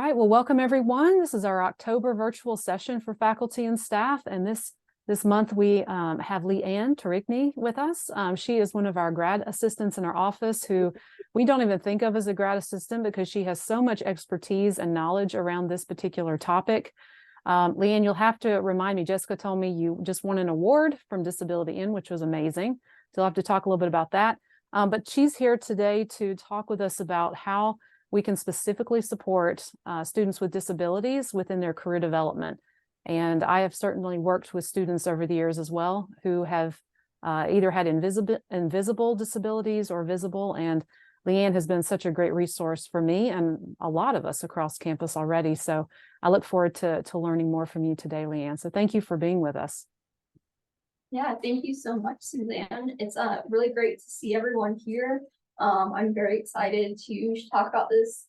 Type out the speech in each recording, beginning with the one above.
right, well, welcome everyone. This is our October virtual session for faculty and staff. And this month we have Leanne Tarikny with us. She is one of our grad assistants in our office who we don't even think of as a grad assistant because she has so much expertise and knowledge around this particular topic. Leanne, you'll have to remind me, Jessica told me you just won an award from Disability In, which was amazing. So you'll have to talk a little bit about that. But she's here today to talk with us about how we can specifically support students with disabilities within their career development. And I have certainly worked with students over the years as well who have either had invisible disabilities or visible. And Leanne has been such a great resource for me and a lot of us across campus already. So I look forward to learning more from you today, Leanne. So thank you for being with us. Yeah, thank you so much, Suzanne. It's really great to see everyone here. I'm very excited to talk about this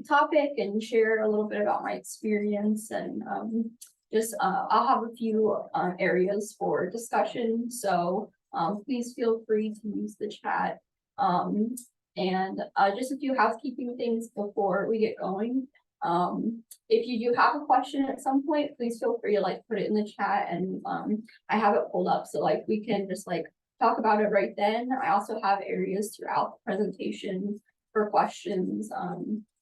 topic and share a little bit about my experience, and I'll have a few areas for discussion, so please feel free to use the chat. And just a few housekeeping things before we get going. If you do have a question at some point, please feel free to put it in the chat, and I have it pulled up so we can just talk about it right then. I also have areas throughout the presentation for questions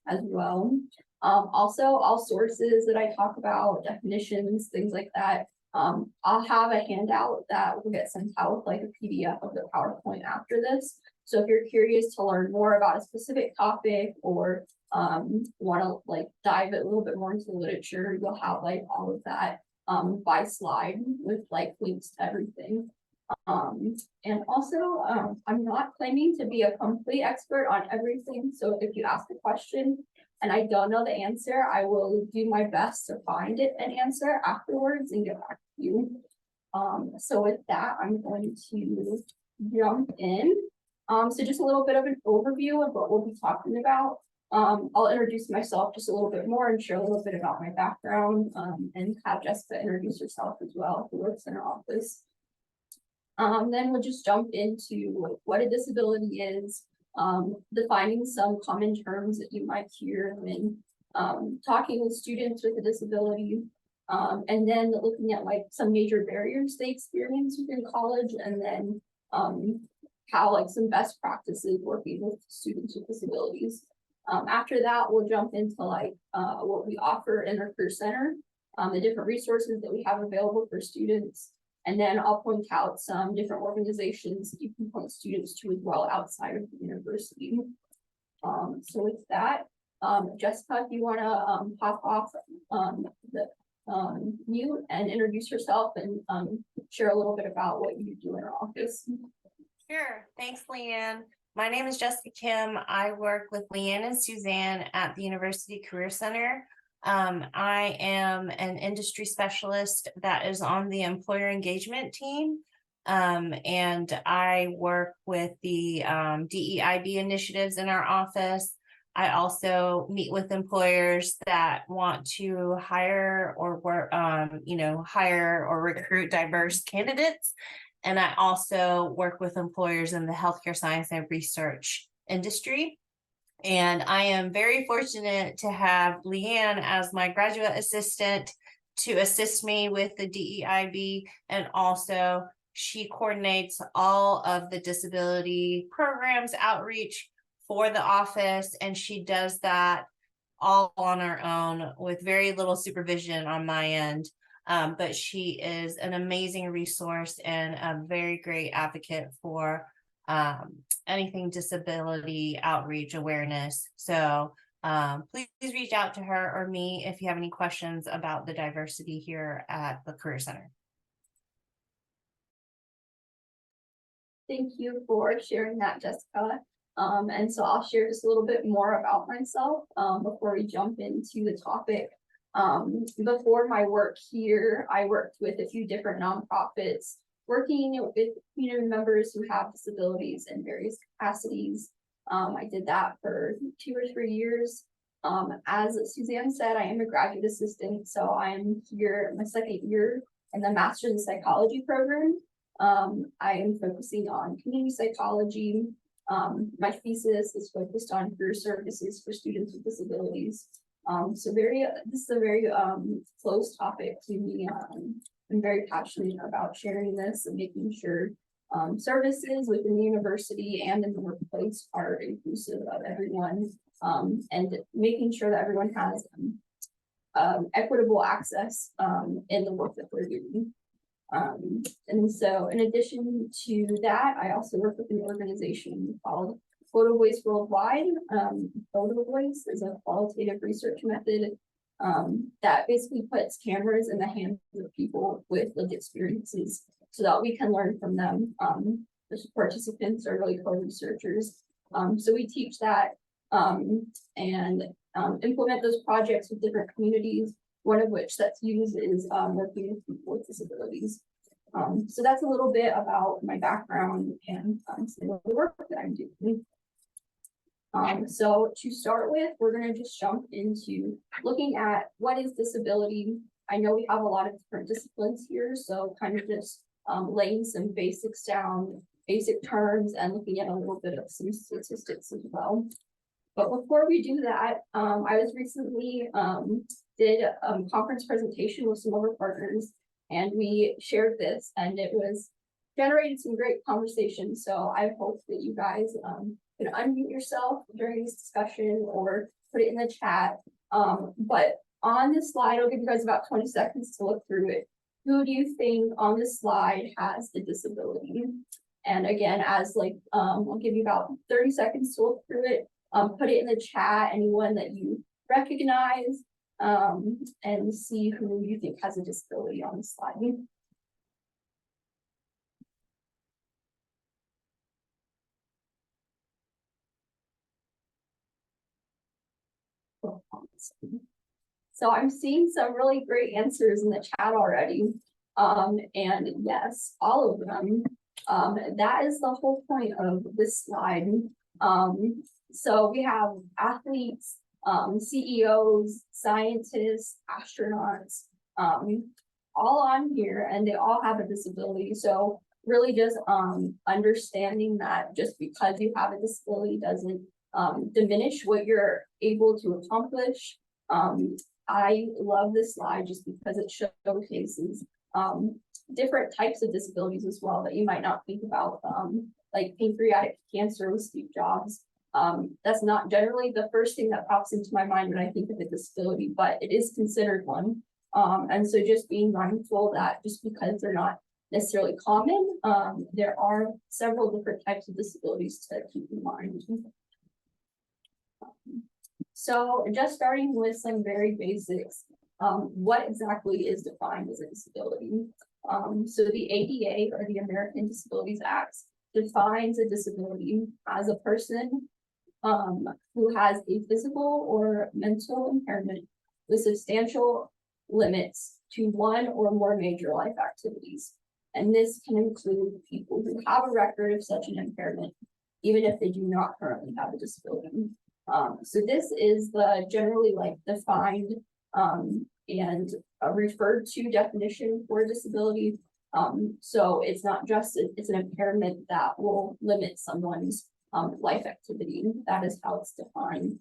as well. Also, all sources that I talk about, definitions, things like that, I'll have a handout that will get sent out with a PDF of the PowerPoint after this. So if you're curious to learn more about a specific topic or want to dive a little bit more into the literature, you'll have all of that by slide with links to everything. And also, I'm not claiming to be a complete expert on everything. So if you ask a question and I don't know the answer, I will do my best to find it and answer afterwards and get back to you. So with that, I'm going to jump in. So just a little bit of an overview of what we'll be talking about. I'll introduce myself just a little bit more and share a little bit about my background, and have Jessica introduce herself as well, who works in her office. Then we'll just jump into what a disability is, defining some common terms that you might hear when talking with students with a disability, and then looking at some major barriers they experience within college, and then how some best practices working with students with disabilities. After that, we'll jump into what we offer in our Career Center, the different resources that we have available for students. And then I'll point out some different organizations that you can point students to as well outside of the university. So with that, Jessica, if you want to pop off the mute and introduce yourself and share a little bit about what you do in our office. Sure. Thanks, Leanne. My name is Jessica Kim. I work with Leanne and Suzanne at the University Career Center. I am an industry specialist that is on the employer engagement team. And I work with the DEIB initiatives in our office. I also meet with employers that want to hire or work, hire or recruit diverse candidates. And I also work with employers in the healthcare science and research industry. And I am very fortunate to have Leanne as my graduate assistant to assist me with the DEIB. And also she coordinates all of the disability programs outreach for the office. And she does that all on her own with very little supervision on my end. But she is an amazing resource and a very great advocate for anything disability outreach awareness. So please reach out to her or me if you have any questions about the diversity here at the Career Center. Thank you for sharing that, Jessica. And so I'll share just a little bit more about myself before we jump into the topic. Before my work here, I worked with a few different nonprofits, working with community members who have disabilities in various capacities. I did that for 2 or 3 years. As Suzanne said, I am a graduate assistant, so I'm here in my second year in the Master's in Psychology program. I am focusing on community psychology. My thesis is focused on career services for students with disabilities. So this is a very close topic to me. I'm very passionate about sharing this and making sure services within the university and in the workplace are inclusive of everyone, and making sure that everyone has equitable access in the work that we're doing. And so in addition to that, I also work with an organization called Photo Voice Worldwide. Photo Voice is a qualitative research method that basically puts cameras in the hands of people with lived experiences so that we can learn from them. The participants are really co-researchers. So we teach that and implement those projects with different communities, one of which that's used is working with people with disabilities. So that's a little bit about my background and some of the work that I'm doing. So to start with, we're going to just jump into looking at what is disability. I know we have a lot of different disciplines here, so kind of just laying some basics down, basic terms, and looking at a little bit of some statistics as well. But before we do that, I was recently did a conference presentation with some of our partners, and we shared this, and it was generated some great conversation. So I hope that you guys can unmute yourself during this discussion or put it in the chat. But on this slide, I'll give you guys about 20 seconds to look through it. Who do you think on this slide has a disability? And again, as like, I'll give you about 30 seconds to look through it. Put it in the chat, anyone that you recognize, and see who you think has a disability on the slide. So I'm seeing some really great answers in the chat already. And yes, all of them. That is the whole point of this slide. So we have athletes, CEOs, scientists, astronauts, all on here, and they all have a disability. So really just understanding that just because you have a disability doesn't diminish what you're able to accomplish. I love this slide just because it showcases different types of disabilities as well that you might not think about, like pancreatic cancer with Steve Jobs. That's not generally the first thing that pops into my mind when I think of a disability, but it is considered one. And so just being mindful that just because they're not necessarily common, there are several different types of disabilities to keep in mind. So just starting with some very basics, what exactly is defined as a disability? So the ADA, or the American Disabilities Act, defines a disability as a person who has a physical or mental impairment with substantial limits to one or more major life activities. And this can include people who have a record of such an impairment, even if they do not currently have a disability. So this is the generally like defined and referred to definition for disability. So it's not just, it's an impairment that will limit someone's life activity. That is how it's defined.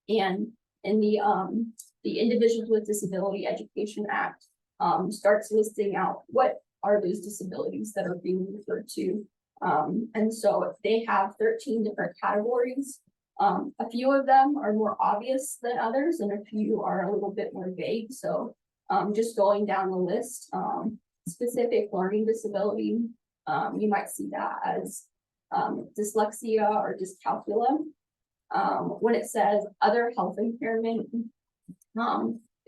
And in the Individuals with Disability Education Act starts listing out what are those disabilities that are being referred to. And so they have 13 different categories. A few of them are more obvious than others, and a few are a little bit more vague. So just going down the list, specific learning disability, you might see that as dyslexia or dyscalculia. When it says other health impairment,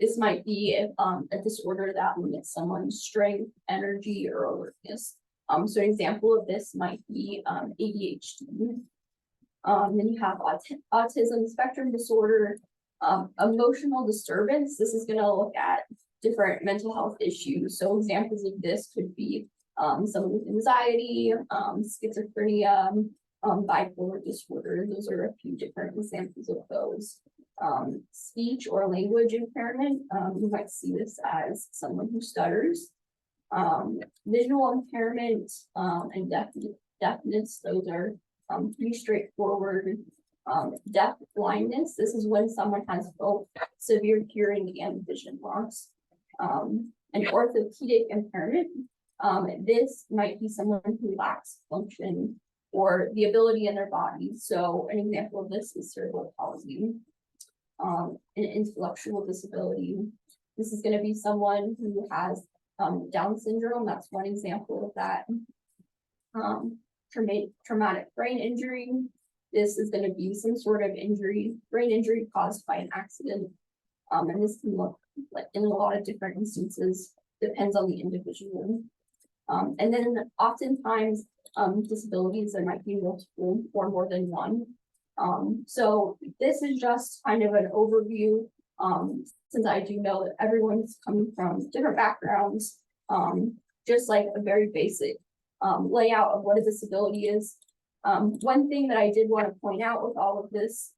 this might be a disorder that limits someone's strength, energy, or alertness. So an example of this might be ADHD. Then you have autism spectrum disorder, emotional disturbance. This is going to look at different mental health issues. So examples of this could be someone with anxiety, schizophrenia, bipolar disorder. Those are a few different examples of those. Speech or language impairment, you might see this as someone who stutters. Visual impairment and deafness, those are pretty straightforward. Deaf blindness, this is when someone has both severe hearing and vision loss. An orthopedic impairment, this might be someone who lacks function or the ability in their body. So an example of this is cerebral palsy. An intellectual disability, this is going to be someone who has Down syndrome. That's one example of that. Traumatic brain injury. This is going to be some sort of injury, brain injury caused by an accident. And this can look like in a lot of different instances, depends on the individual. And then oftentimes disabilities, there might be multiple or more than one. So this is just kind of an overview, since I do know that everyone's coming from different backgrounds, just like a very basic layout of what a disability is. One thing that I did want to point out with all of this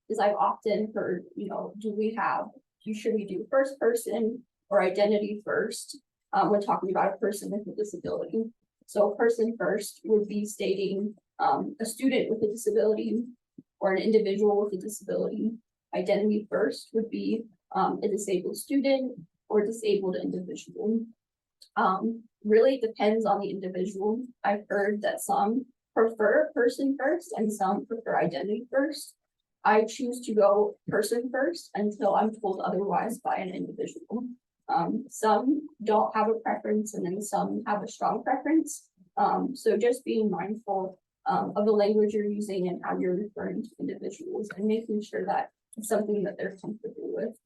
is I've often heard, should we do first person or identity first when talking about a person with a disability? So person first would be stating a student with a disability or an individual with a disability. Identity first would be a disabled student or disabled individual. Really depends on the individual. I've heard that some prefer person first and some prefer identity first. I choose to go person first until I'm told otherwise by an individual. Some don't have a preference and then some have a strong preference. So just being mindful of the language you're using and how you're referring to individuals and making sure that it's something that they're comfortable with.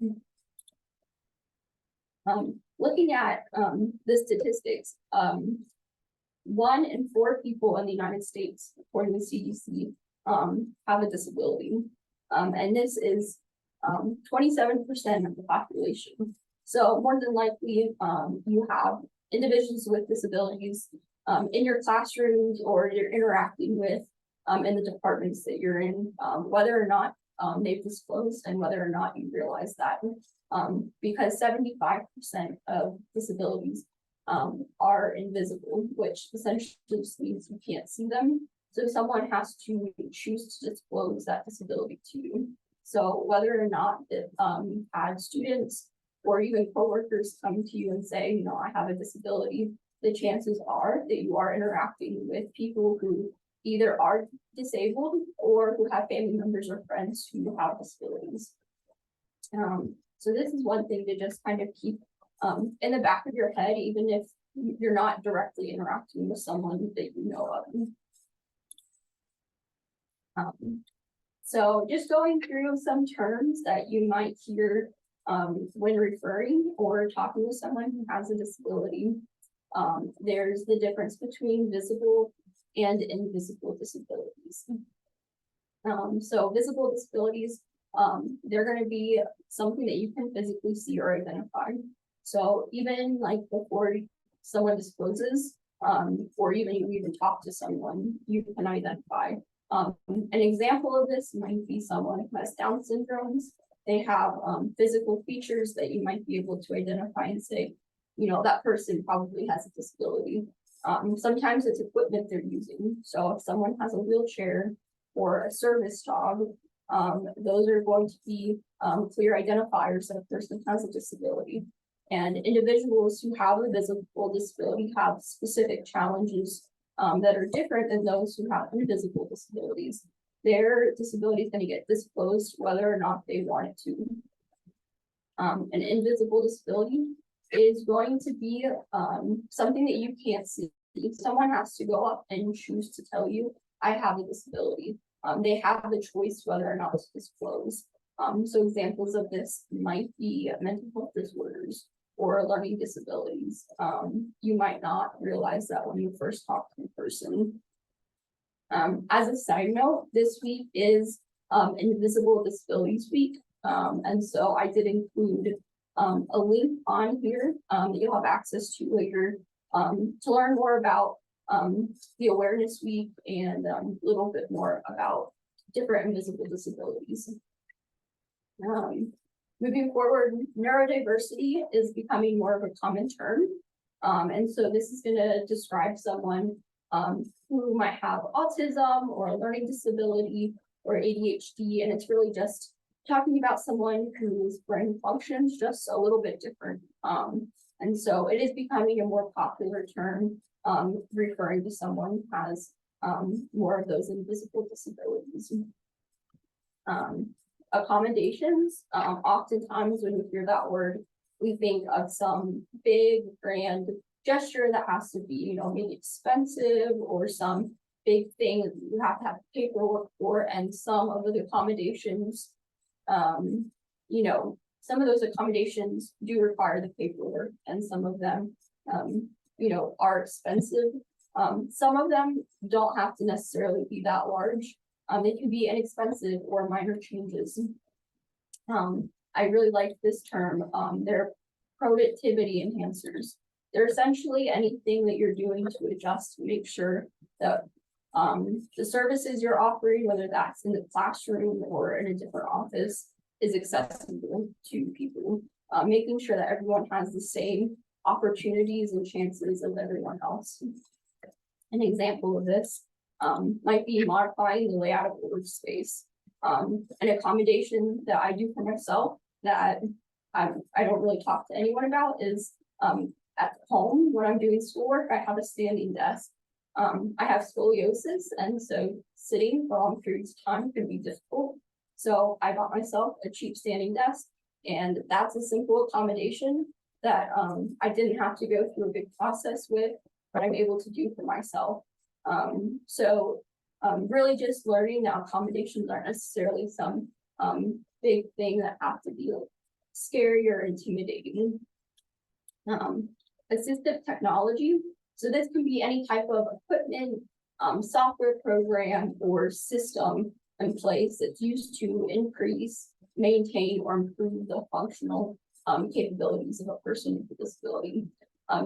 Looking at the statistics, 1 in 4 people in the United States, according to CDC, have a disability. And this is 27% of the population. So more than likely, you have individuals with disabilities in your classrooms or you're interacting with in the departments that you're in, whether or not they've disclosed and whether or not you realize that. Because 75% of disabilities are invisible, which essentially just means you can't see them. So someone has to choose to disclose that disability to you. So whether or not that you've had students or even coworkers come to you and say, I have a disability, the chances are that you are interacting with people who either are disabled or who have family members or friends who have disabilities. So this is one thing to just kind of keep in the back of your head, even if you're not directly interacting with someone that you know of. So just going through some terms that you might hear when referring or talking to someone who has a disability. There's the difference between visible and invisible disabilities. So visible disabilities, they're going to be something that you can physically see or identify. So even like before someone discloses, or even you even talk to someone, you can identify. An example of this might be someone who has Down syndromes. They have physical features that you might be able to identify and say, that person probably has a disability. Sometimes it's equipment they're using. So if someone has a wheelchair or a service dog, those are going to be clear identifiers that a person has a disability. And individuals who have a visible disability have specific challenges that are different than those who have invisible disabilities. Their disability is going to get disclosed whether or not they want it to. An invisible disability is going to be something that you can't see. Someone has to go up and choose to tell you, I have a disability. They have the choice whether or not to disclose. So examples of this might be mental health disorders or learning disabilities. You might not realize that when you first talk to a person. As a side note, this week is Invisible Disabilities Week. And so I did include a link on here that you'll have access to later to learn more about the Awareness Week and a little bit more about different invisible disabilities. Moving forward, neurodiversity is becoming more of a common term. And so this is going to describe someone who might have autism or a learning disability, or ADHD, and it's really just talking about someone whose brain functions just a little bit different. And so it is becoming a more popular term, referring to someone who has more of those invisible disabilities. Accommodations, oftentimes when we hear that word, we think of some big grand gesture that has to be, you know, maybe expensive or some big thing that you have to have paperwork for, and some of the accommodations, you know, some of those accommodations do require the paperwork, and some of them, you know, are expensive. Some of them don't have to necessarily be that large. They can be inexpensive or minor changes. I really like this term. They're productivity enhancers. They're essentially anything that you're doing to adjust to make sure that the services you're offering, whether that's in the classroom or in a different office, is accessible to people, making sure that everyone has the same opportunities and chances as everyone else. An example of this might be modifying the layout of the workspace. An accommodation that I do for myself that I don't really talk to anyone about is at home when I'm doing schoolwork, I have a standing desk. I have scoliosis, and so sitting for long periods of time can be difficult. So I bought myself a cheap standing desk, and that's a simple accommodation that I didn't have to go through a big process with, but I'm able to do for myself. Really just learning that accommodations aren't necessarily some big thing that have to be like scary or intimidating. Assistive technology. So this can be any type of equipment, software program, or system in place that's used to increase, maintain, or improve the functional capabilities of a person with a disability.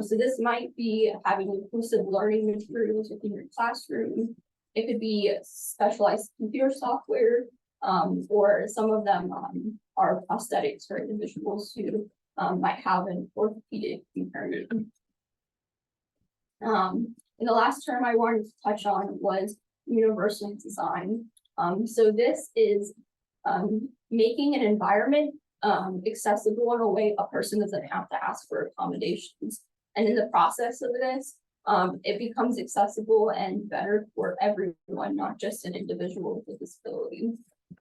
So this might be having inclusive learning materials within your classroom. It could be specialized computer software, or some of them are prosthetics for individuals who might have an orthopedic impairment. And the last term I wanted to touch on was universal design. So this is making an environment accessible in a way a person doesn't have to ask for accommodations. And in the process of this, it becomes accessible and better for everyone, not just an individual with a disability.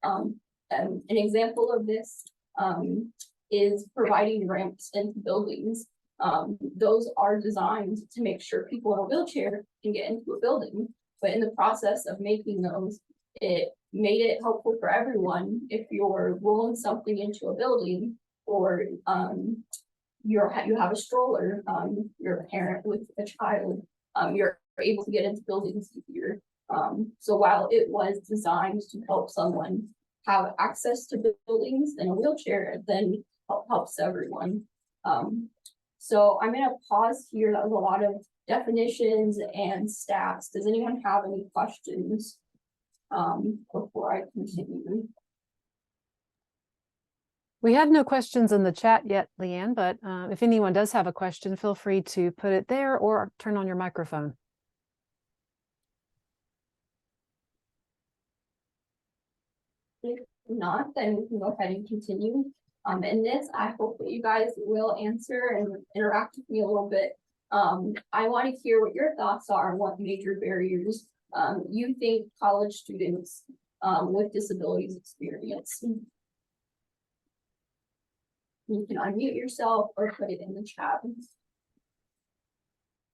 And an example of this is providing ramps into buildings. Those are designed to make sure people in a wheelchair can get into a building, but in the process of making those, it made it helpful for everyone. If you're rolling something into a building, or you have a stroller, you're a parent with a child, you're able to get into buildings easier. So while it was designed to help someone have access to buildings in a wheelchair, it then helps everyone. So I'm gonna pause here. That was a lot of definitions and stats. Does anyone have any questions before I continue? We have no questions in the chat yet, Leanne, but if anyone does have a question, feel free to put it there or turn on your microphone. If not, then we can go ahead and continue. In this, I hope that you guys will answer and interact with me a little bit. I want to hear what your thoughts are on what major barriers you think college students with disabilities experience. You can unmute yourself or put it in the chat.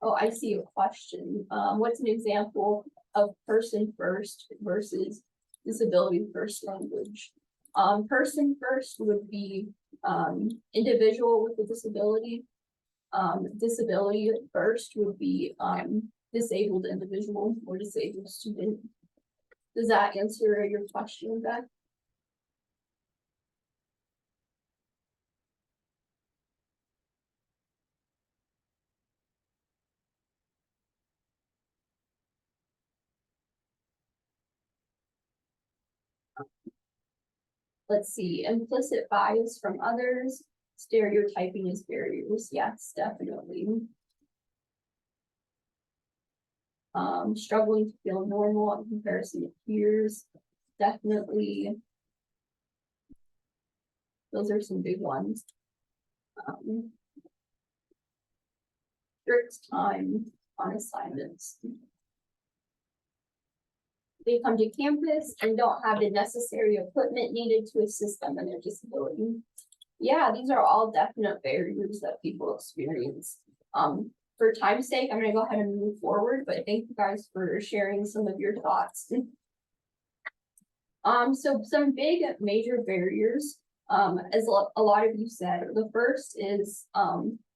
Oh, I see a question. What's an example of person first versus disability first language? Person first would be individual with a disability. Disability first would be disabled individual or disabled student. Does that answer your question, Beth? Let's see, implicit bias from others, stereotyping as barriers. Yes, definitely. Struggling to feel normal in comparison to peers, definitely, those are some big ones. Strict time on assignments. They come to campus and don't have the necessary equipment needed to assist them in their disability. Yeah, these are all definite barriers that people experience. For time's sake, I'm gonna go ahead and move forward, but thank you guys for sharing some of your thoughts. So some big major barriers, as a lot of you said, the first is,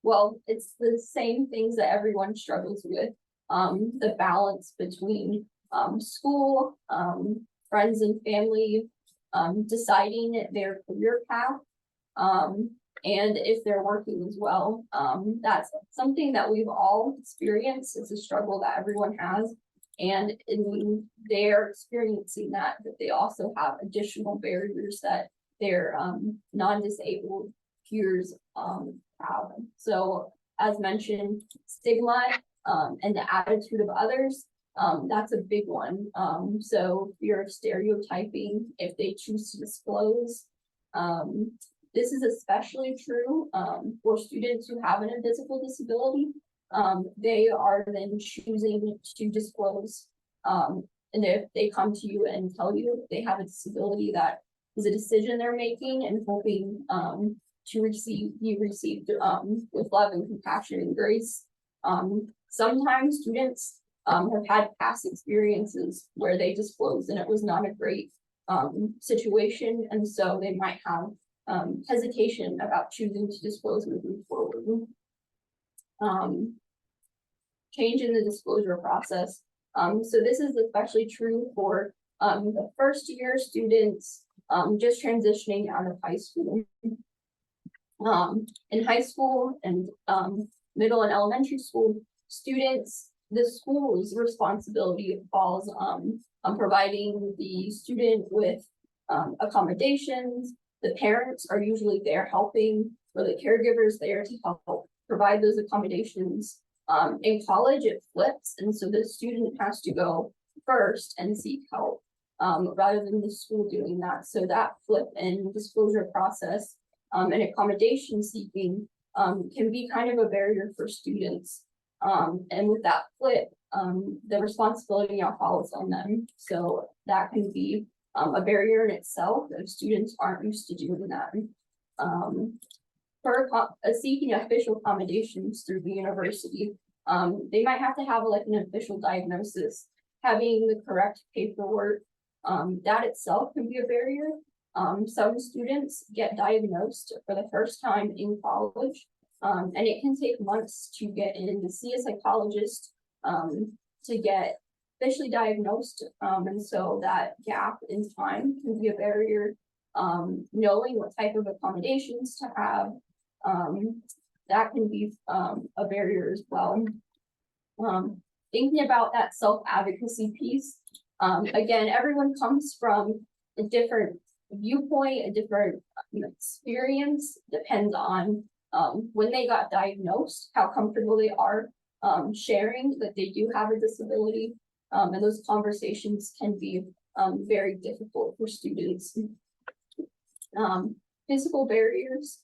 well, it's the same things that everyone struggles with. The balance between school, friends and family, deciding their career path, and if they're working as well. That's something that we've all experienced. It's a struggle that everyone has. And they're experiencing that they also have additional barriers that their non-disabled peers have. So as mentioned, stigma and the attitude of others, that's a big one. So fear of stereotyping if they choose to disclose. This is especially true for students who have an invisible disability. They are then choosing to disclose. And if they come to you and tell you they have a disability, that is a decision they're making and hoping to be received with love and compassion and grace. Sometimes students have had past experiences where they disclosed and it was not a great situation, and so they might have hesitation about choosing to disclose moving forward. Change in the disclosure process. So this is especially true for the first year students just transitioning out of high school. In high school and middle and elementary school students, the school's responsibility falls on providing the student with accommodations. The parents are usually there helping, or the caregivers there to help provide those accommodations. In college, it flips, and so the student has to go first and seek help rather than the school doing that. So that flip in disclosure process and accommodation seeking can be kind of a barrier for students. And with that flip, the responsibility now falls on them. So that can be a barrier in itself if students aren't used to doing that. For seeking official accommodations through the university, they might have to have like an official diagnosis, having the correct paperwork. That itself can be a barrier. Some students get diagnosed for the first time in college, and it can take months to get in to see a psychologist to get officially diagnosed. And so that gap in time can be a barrier. Knowing what type of accommodations to have, that can be a barrier as well. Thinking about that self-advocacy piece, again, everyone comes from a different viewpoint, a different experience, depends on when they got diagnosed, how comfortable they are sharing that they do have a disability, and those conversations can be very difficult for students. Physical barriers,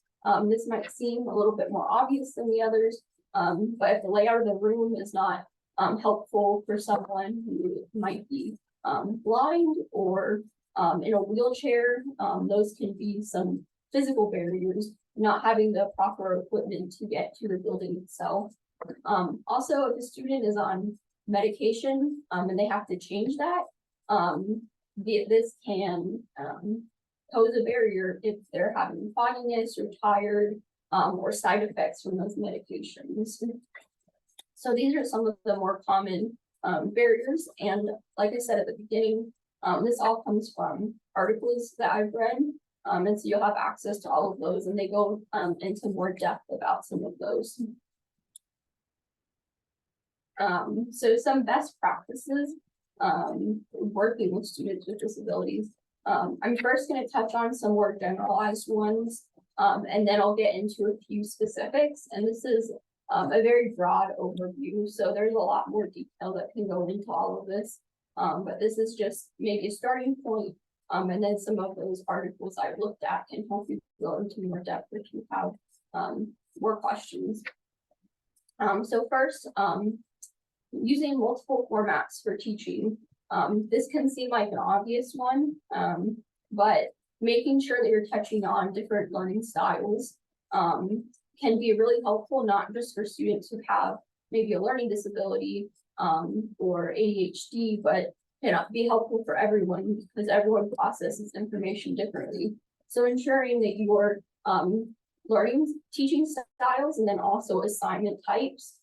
this might seem a little bit more obvious than the others, but if the layout of the room is not helpful for someone who might be blind or in a wheelchair, those can be some physical barriers, not having the proper equipment to get to the building itself. Also, if a student is on medication and they have to change that, this can pose a barrier if they're having fogginess or tired or side effects from those medications. So these are some of the more common barriers. And like I said at the beginning, this all comes from articles that I've read. And so you'll have access to all of those, and they go into more depth about some of those. So some best practices working with students with disabilities. I'm first going to touch on some more generalized ones, and then I'll get into a few specifics. And this is a very broad overview, so there's a lot more detail that can go into all of this. But this is just maybe a starting point And then some of those articles I looked at can help you go into more depth if you have more questions. So first, using multiple formats for teaching. This can seem like an obvious one, but making sure that you're touching on different learning styles can be really helpful, not just for students who have maybe a learning disability or ADHD, but can be helpful for everyone because everyone processes information differently. So ensuring that your teaching styles and then also assignment types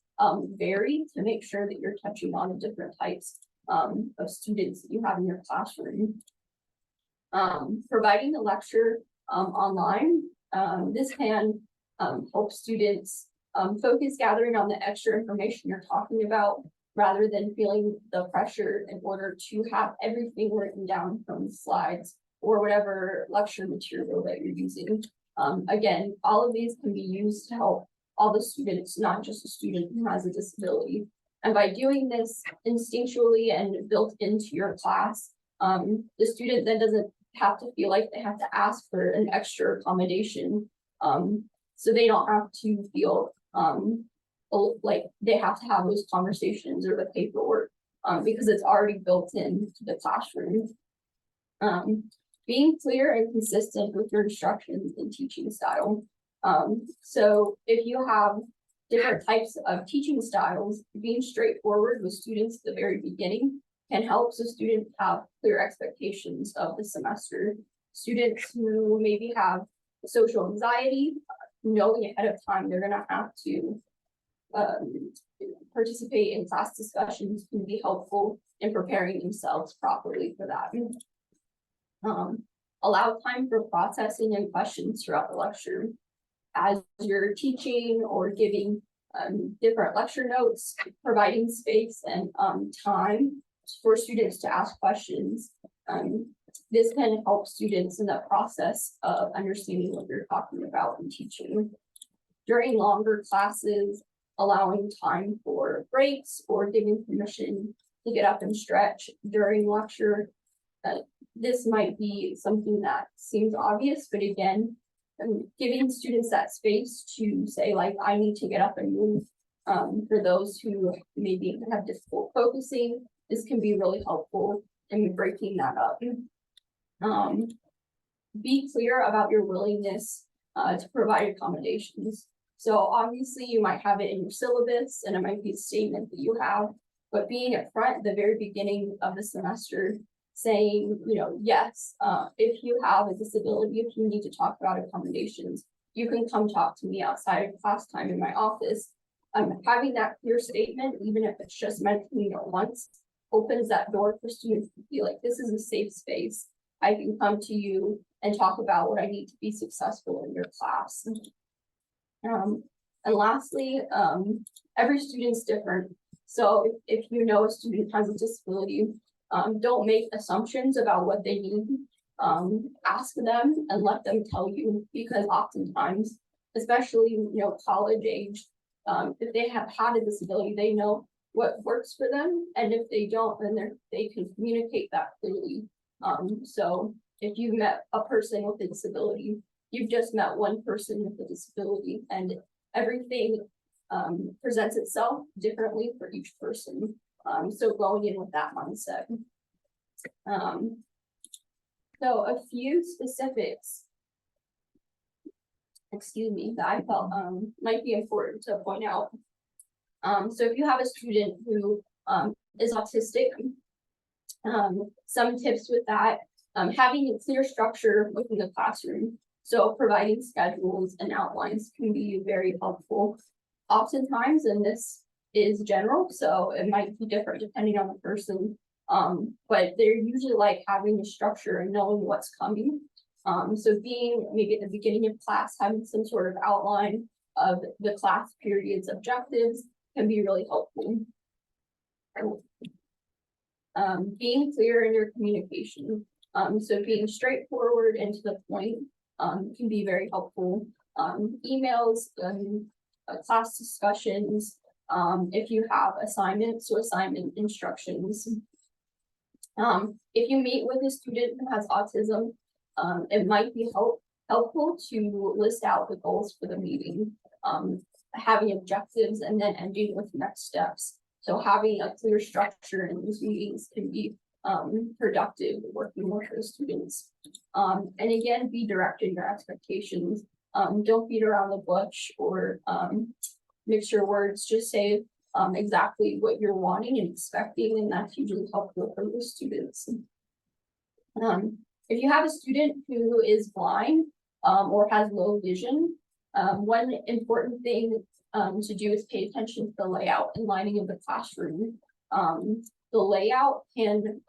vary to make sure that you're touching on the different types of students that you have in your classroom. Providing the lecture online, this can help students focus gathering on the extra information you're talking about rather than feeling the pressure in order to have everything written down from slides or whatever lecture material that you're using. Again, all of these can be used to help all the students, not just a student who has a disability. And by doing this instinctually and built into your class, the student then doesn't have to feel like they have to ask for an extra accommodation. So they don't have to feel like they have to have those conversations or the paperwork because it's already built into the classroom. Being clear and consistent with your instructions and teaching style. So if you have different types of teaching styles, being straightforward with students at the very beginning can help so students have clear expectations of the semester. Students who maybe have social anxiety, knowing ahead of time they're gonna have to participate in class discussions can be helpful in preparing themselves properly for that. Allow time for processing and questions throughout the lecture. As you're teaching or giving different lecture notes, providing space and time for students to ask questions. This can help students in the process of understanding what you're talking about and teaching. During longer classes, allowing time for breaks or giving permission to get up and stretch during lecture. This might be something that seems obvious, but again, giving students that space to say, like, I need to get up and move. For those who maybe have difficult focusing, this can be really helpful in breaking that up. Be clear about your willingness to provide accommodations. So obviously you might have it in your syllabus and it might be a statement that you have, but being up front at the very beginning of the semester, saying, you know, yes, if you have a disability, if you need to talk about accommodations, you can come talk to me outside of class time in my office. Having that clear statement, even if it's just mentioning it once, opens that door for students to feel like this is a safe space. I can come to you and talk about what I need to be successful in your class. And lastly, every student's different. So if you know a student has a disability, don't make assumptions about what they need. Ask them and let them tell you, because oftentimes, especially, you know, college age, if they have had a disability, they know what works for them. And if they don't, then they can communicate that clearly. So if you met a person with a disability, you've just met one person with a disability, and everything presents itself differently for each person. So going in with that mindset. So a few specifics, excuse me, that I felt might be important to point out. So if you have a student who is autistic, some tips with that, having a clear structure within the classroom. So providing schedules and outlines can be very helpful. Oftentimes, and this is general, so it might be different depending on the person, but they're usually like having a structure and knowing what's coming. So being maybe at the beginning of class, having some sort of outline of the class period's objectives can be really helpful. Being clear in your communication. So being straightforward and to the point can be very helpful. Emails, class discussions, if you have assignments or assignment instructions. If you meet with a student who has autism, it might be helpful to list out the goals for the meeting, having objectives, and then ending with next steps. So having a clear structure in these meetings can be productive working with the students. And again, be direct in your expectations. Don't beat around the bush or mix your words. Just say exactly what you're wanting and expecting, and that's usually helpful for the students. If you have a student who is blind or has low vision, one important thing to do is pay attention to the layout and lining of the classroom. The layout can,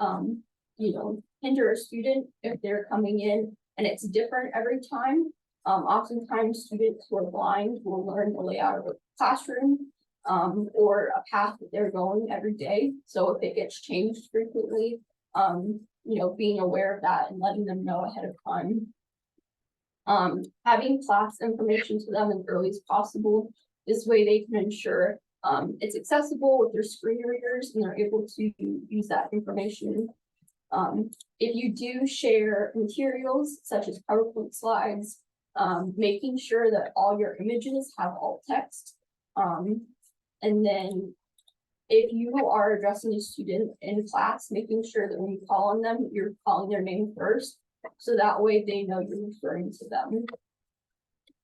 hinder a student if they're coming in and it's different every time. Oftentimes students who are blind will learn the layout of a classroom or a path that they're going every day. So if it gets changed frequently, being aware of that and letting them know ahead of time. Having class information to them as early as possible. This way they can ensure it's accessible with their screen readers and they're able to use that information. If you do share materials such as PowerPoint slides, making sure that all your images have alt text. And then if you are addressing a student in class, making sure that when you call on them, you're calling their name first. So that way they know you're referring to them.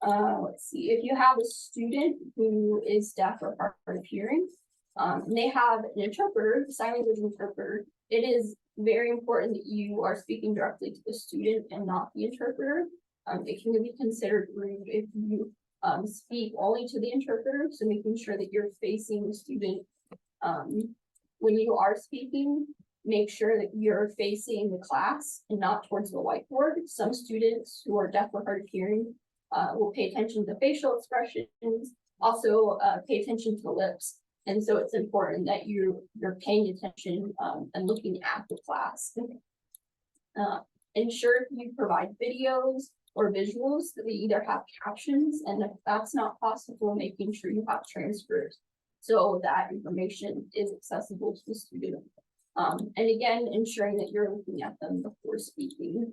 Let's see, if you have a student who is deaf or hard of hearing, and they have an interpreter, sign language interpreter, it is very important that you are speaking directly to the student and not the interpreter. It can be considered rude if you speak only to the interpreter, so making sure that you're facing the student. When you are speaking, make sure that you're facing the class and not towards the whiteboard. Some students who are deaf or hard of hearing will pay attention to facial expressions, also pay attention to the lips. And so it's important that you're paying attention and looking at the class. Ensure you provide videos or visuals that they either have captions, and if that's not possible, making sure you have transcripts so that information is accessible to the student. And again, ensuring that you're looking at them before speaking.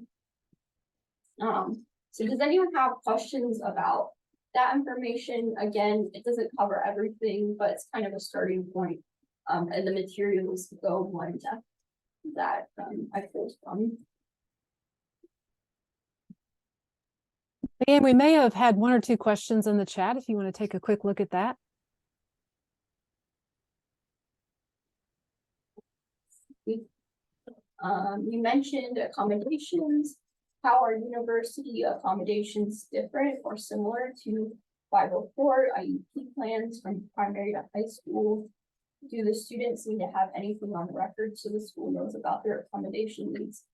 So does anyone have questions about that information? Again, it doesn't cover everything, but it's kind of a starting point. And the materials go more in depth that I pulled from. And we may have had one or two questions in the chat if you want to take a quick look at that. You mentioned accommodations. How are university accommodations different or similar to 504 IEP plans from primary to high school? Do the students need to have anything on record so the school knows about their accommodation needs?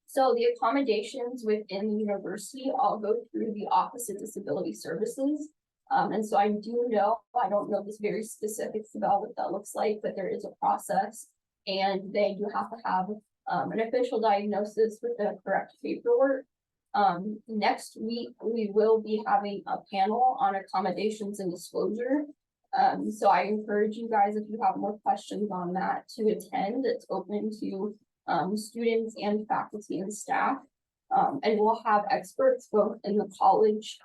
So the accommodations within the university all go through the Office of Disability Services. And so I don't know this very specifics about what that looks like, but there is a process and they do have to have an official diagnosis with the correct paperwork. Next week, we will be having a panel on accommodations and disclosure. So I encourage you guys, if you have more questions on that, to attend. It's open to students and faculty and staff. And we'll have experts both in the college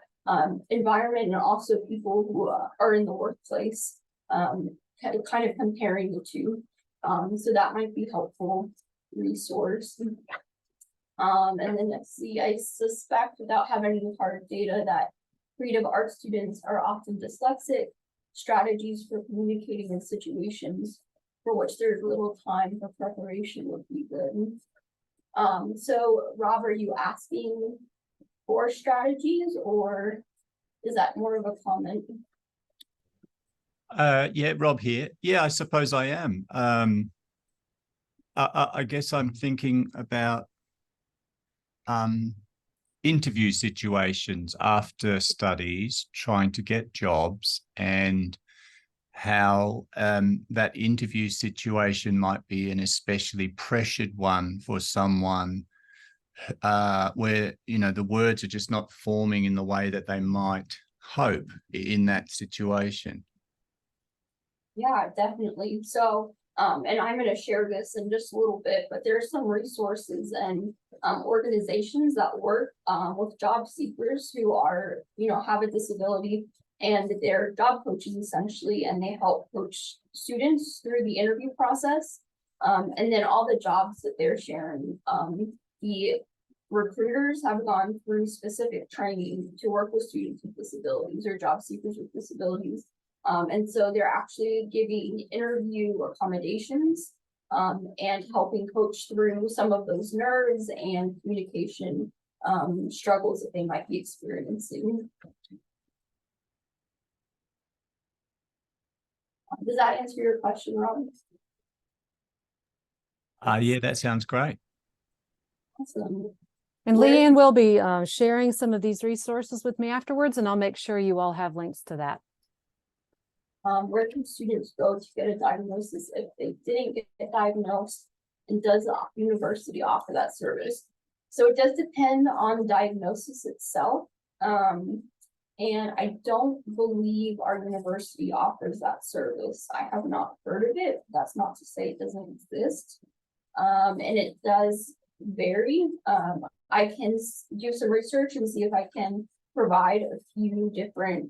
environment and also people who are in the workplace, kind of comparing the two. So that might be helpful resource. And then let's see, I suspect without having any hard data that creative art students are often dyslexic. Strategies for communicating in situations for which there's little time for preparation would be good. So Rob, are you asking for strategies or is that more of a comment? Yeah, Rob here. Yeah, I suppose I am. I guess I'm thinking about interview situations after studies, trying to get jobs, and how that interview situation might be an especially pressured one for someone where, the words are just not forming in the way that they might hope in that situation. Yeah, definitely. So And I'm gonna share this in just a little bit, but there are some resources and organizations that work with job seekers who are, have a disability, and they're job coaches essentially, and they help coach students through the interview process. And then all the jobs that they're sharing, the recruiters have gone through specific training to work with students with disabilities or job seekers with disabilities. And so they're actually giving interview accommodations and helping coach through some of those nerves and communication struggles that they might be experiencing. Does that answer your question, Rob? Yeah, that sounds great. Awesome. And Where- Leanne will be sharing some of these resources with me afterwards, and I'll make sure you all have links to that. Where can students go to get a diagnosis if they didn't get diagnosed, and does the university offer that service? So it does depend on the diagnosis itself. And I don't believe our university offers that service. I have not heard of it. That's not to say it doesn't exist. And it does vary. I can do some research and see if I can provide a few different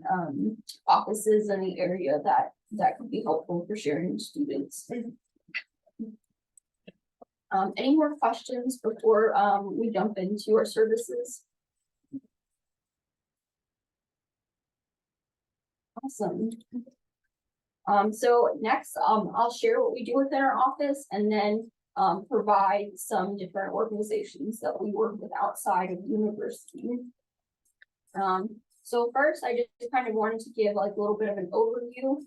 offices in the area that could be helpful for sharing with students. Any more questions before we jump into our services? Awesome. So next, I'll share what we do within our office, and then provide some different organizations that we work with outside of the university. So first, I just kind of wanted to give like a little bit of an overview.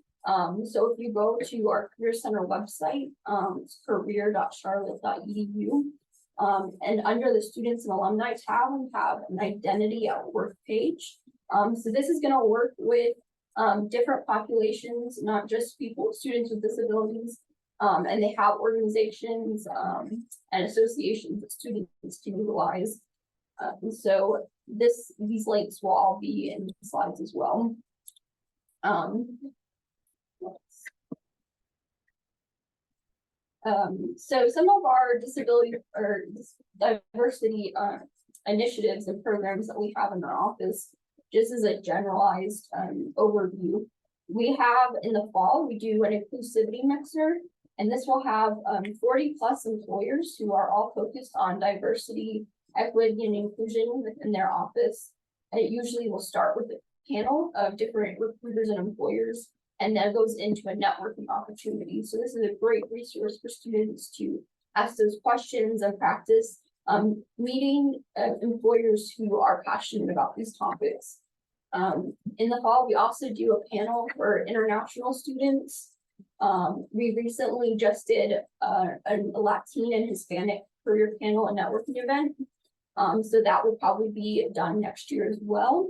So if you go to our Career Center website, it's career.charlotte.edu. And under the Students and Alumni tab, we have an Identity at Work page. So this is going to work with different populations, not just students with disabilities. And they have organizations and associations that students can utilize. And so these links will all be in the slides as well. So some of our disability or diversity initiatives and programs that we have in our office, just as a generalized overview, we have in the fall, we do an inclusivity mixer, and this will have 40 plus employers who are all focused on diversity, equity, and inclusion within their office. And it usually will start with a panel of different recruiters and employers, and then goes into a networking opportunity. So this is a great resource for students to ask those questions and practice meeting employers who are passionate about these topics. In the fall, we also do a panel for international students. We recently just did a Latin and Hispanic career panel and networking event. So that will probably be done next year as well.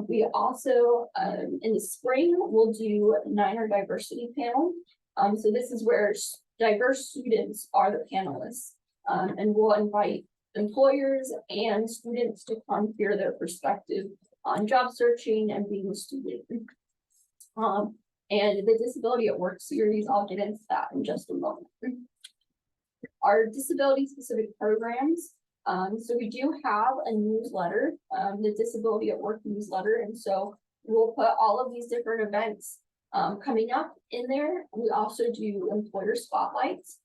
We also, in the spring, we'll do a Niner diversity panel. So this is where diverse students are the panelists. And we'll invite employers and students to come hear their perspective on job searching and being a student. And the Disability at Work series, I'll get into that in just a moment. Our disability specific programs. So we do have a newsletter, the Disability at Work newsletter. And so we'll put all of these different events coming up in there. We also do employer spotlights.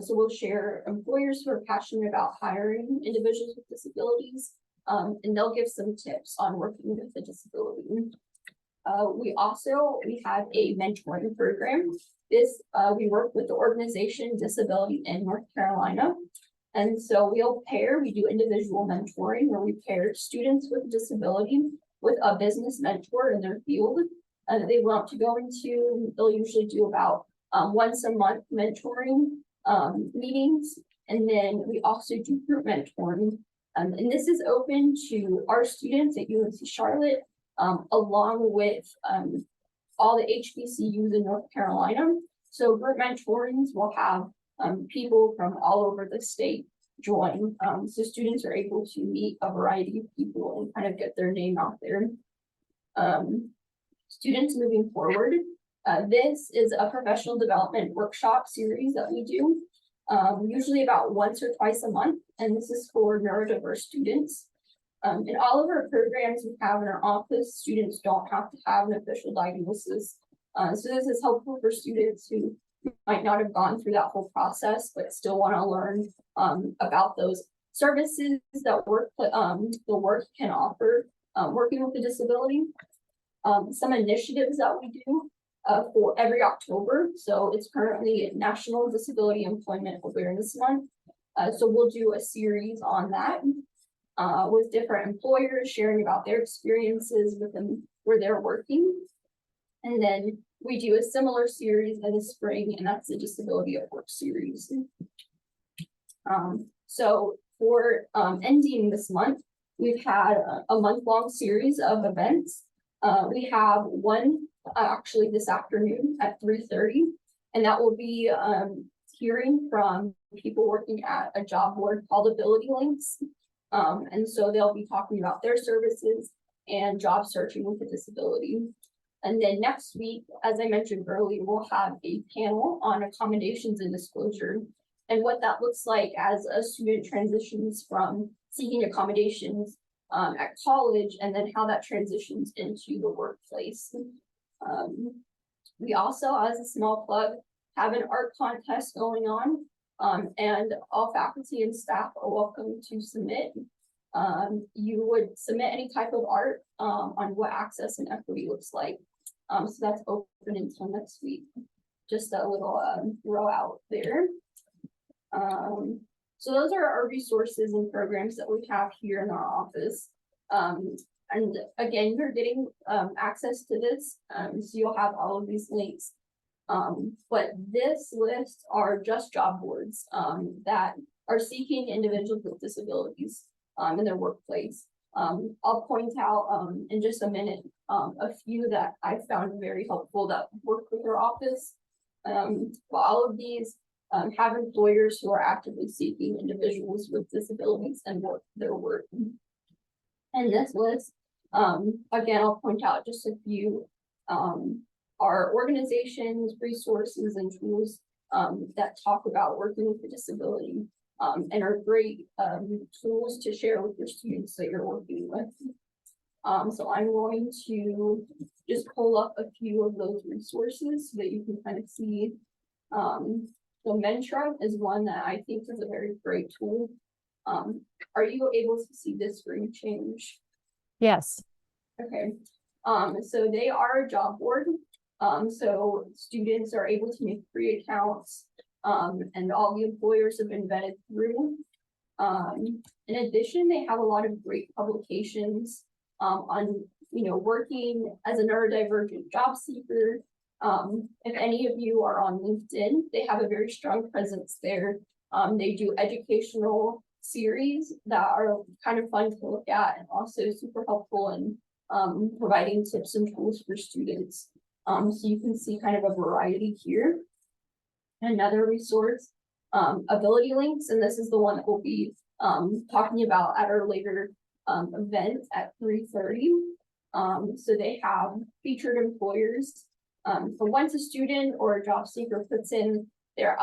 So we'll share employers who are passionate about hiring individuals with disabilities, and they'll give some tips on working with a disability. We have a mentoring program. This, we work with the organization Disability in North Carolina. And so we do individual mentoring where we pair students with a disability with a business mentor in their field that they want to go into. They'll usually do about once a month mentoring meetings. And then we also do group mentoring. And this is open to our students at UNC Charlotte, along with all the HBCUs in North Carolina. So group mentorings will have people from all over the state join. So students are able to meet a variety of people and kind of get their name out there. Students moving forward, This is a professional development workshop series that we do, usually about once or twice a month, and this is for neurodiverse students. In all of our programs we have in our office, students don't have to have an official diagnosis. So this is helpful for students who might not have gone through that whole process, but still want to learn about those services that the work can offer, working with a disability. Some initiatives that we do for every October. So it's currently National Disability Employment Awareness Month. So we'll do a series on that with different employers sharing about their experiences with them where they're working. And then we do a similar series in the spring, and that's the Disability at Work series. So for ending this month, we've had a month-long series of events. We have one actually this afternoon at 3:30, and that will be hearing from people working at a job board called Ability Links. And so they'll be talking about their services and job searching with a disability. And then next week, as I mentioned earlier, we'll have a panel on accommodations and disclosure and what that looks like as a student transitions from seeking accommodations at college, and then how that transitions into the workplace. We also, as a small plug, have an art contest going on, and all faculty and staff are welcome to submit. You would submit any type of art on what access and equity looks like. So that's open until next week. Just a little throw out there. So those are our resources and programs that we have here in our office. And again, you're getting access to this, so you'll have all of these links. But this list are just job boards that are seeking individuals with disabilities in their workplace. I'll point out in just a minute a few that I found very helpful that work with our office. But all of these have employers who are actively seeking individuals with disabilities and their work. And this list, again, I'll point out just a few are organizations, resources, and tools that talk about working with a disability and are great tools to share with your students that you're working with. So I'm going to just pull up a few of those resources so that you can kind of see. So Mentra is one that I think is a very great tool. Are you able to see this screen change? Yes. Okay. So they are a job board. So students are able to make free accounts, and all the employers have been vetted through. In addition, they have a lot of great publications on, working as a neurodivergent job seeker. If any of you are on LinkedIn, they have a very strong presence there. They do educational series that are kind of fun to look at and also super helpful in providing tips and tools for students. So you can see kind of a variety here. Another resource, Ability Links, and this is the one that we'll be talking about at our later event at 3:30. So they have featured employers. So once a student or a job seeker puts in their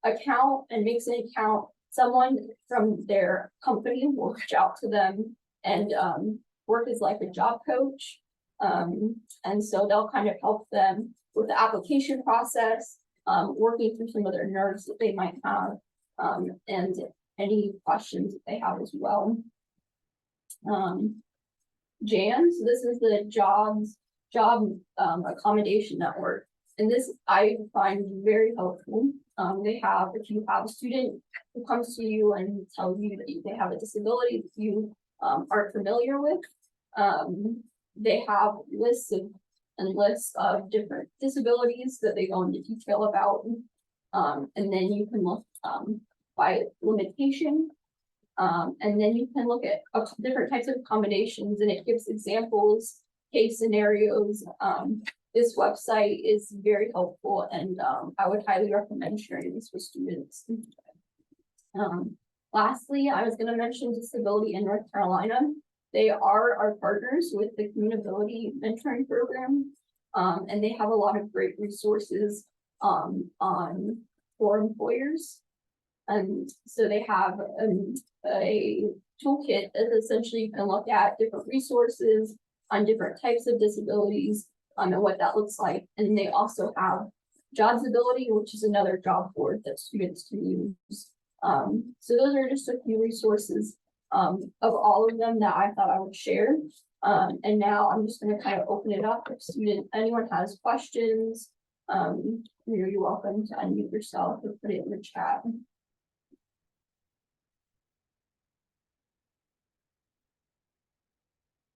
account and makes an account, someone from their company will reach out to them and work as like a job coach. And so they'll kind of help them with the application process, working through some of their nerves that they might have, and any questions that they have as well. JAN, so this is the job accommodation network, and this I find very helpful. They have, if you have a student who comes to you and tells you that they have a disability that you aren't familiar with, they have lists of different disabilities that they go into detail about, and then you can look by limitation, and then you can look at different types of accommodations, and it gives examples, case scenarios. This website is very helpful, and I would highly recommend sharing this with students. Lastly, I was going to mention Disability in North Carolina. They are our partners with the Community Mentoring Program. And they have a lot of great resources for employers. And so they have a toolkit that essentially you can look at different resources on different types of disabilities, and what that looks like. And they also have Jobsability, which is another job board that students can use. So those are just a few resources of all of them that I thought I would share. And now I'm just going to kind of open it up if anyone has questions. You're welcome to unmute yourself or put it in the chat.